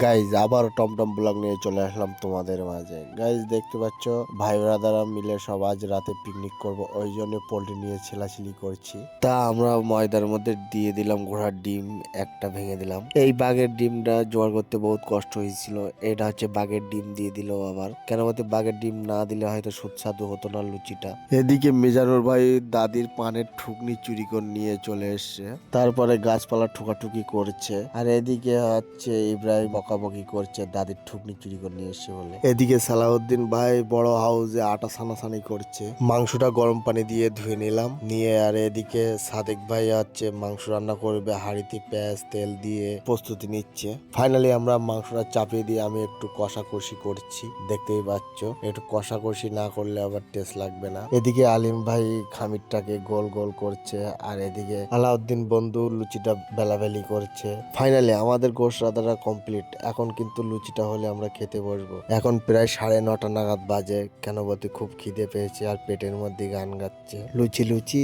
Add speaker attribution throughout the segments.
Speaker 1: Guys আবার টমটম blog নিয়ে চলে আসলাম তোমাদের মাঝে। গাইজ দেখতে পাচ্ছ ভাই ব্রাদাররা মিলে সব আজ রাতে পিকনিক করব, ওই জন্য পোল্ট্রি নিয়ে ছেলাছিলি করছি। তা আমরা ময়দার মধ্যে দিয়ে দিলাম ঘোড়ার ডিম, একটা ভেঙে দিলাম। এই বাঘের ডিমটা জোগাড় করতে বহুত কষ্ট হয়েছিল। এটা হচ্ছে বাঘের ডিম দিয়ে দিল আবার, কেন বলতে বাঘের ডিম না দিলে হয়তো সুস্বাদু হতো না লুচিটা। এদিকে মেজারুর ভাই দাদির পানের ঠুকনি চুরি করে নিয়ে চলে এসছে, তারপরে গাছপালা ঠুকাঠুকি করছে। আর এদিকে হচ্ছে ইব্রাহিম বকাবকি করছে দাদির ঠুকনি চুরি করে নিয়ে এসছে বলে। এদিকে সালাউদ্দিন ভাই বড় হাউসে আটা সানাসানি করছে। মাংসটা গরম পানি দিয়ে ধুয়ে নিলাম নিয়ে, আর এদিকে সাদেক ভাই হচ্ছে মাংস রান্না করবে, হাঁড়িতে পেঁয়াজ তেল দিয়ে প্রস্তুতি নিচ্ছে। ফাইনালি আমরা মাংসটা চাপিয়ে দিয়ে আমি একটু কষাকষি করছি, দেখতেই পাচ্ছ। একটু কষাকষি না করলে আবার টেস্ট লাগবে না। এদিকে আলিম ভাই খামিরটাকে গোল গোল করছে, আর এদিকে আলাউদ্দিন বন্ধু লুচিটা বেলাবেলি করছে। ফাইনালি আমাদের গোশ রান্নাটা কমপ্লিট। এখন কিন্তু লুচিটা হলে আমরা খেতে বসবো। এখন প্রায় 9:30 নাগাদ বাজে, কেন বলতে খুব খিদে পেয়েছে আর পেটের মধ্যে গান গাচ্ছে, লুচি লুচি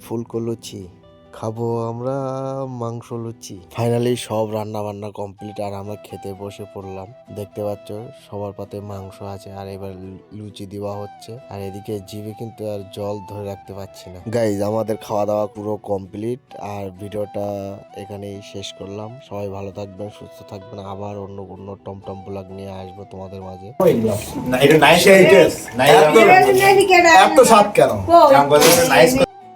Speaker 1: ফুলকো লুচি খাবো আমরা মাংস লুচি। ফাইনালি সব রান্না বান্না কমপ্লিট আর আমরা খেতে বসে পড়লাম। দেখতে পাচ্ছ সবার পাতে মাংস আছে, আর এবার লুচি দেওয়া হচ্ছে। আর এদিকে জিভে কিন্তু আর জল ধরে রাখতে পারছি না। গাইজ আমাদের খাওয়া দাওয়া পুরো কমপ্লিট, আর ভিডিওটা এখানেই শেষ করলাম। সবাই ভালো থাকবেন, সুস্থ থাকবেন। আবার অন্য অন্য টমটম ব্লগ নিয়ে আসবো তোমাদের মাঝে।
Speaker 2: না এটা নাইস এত স্বাদ কেন?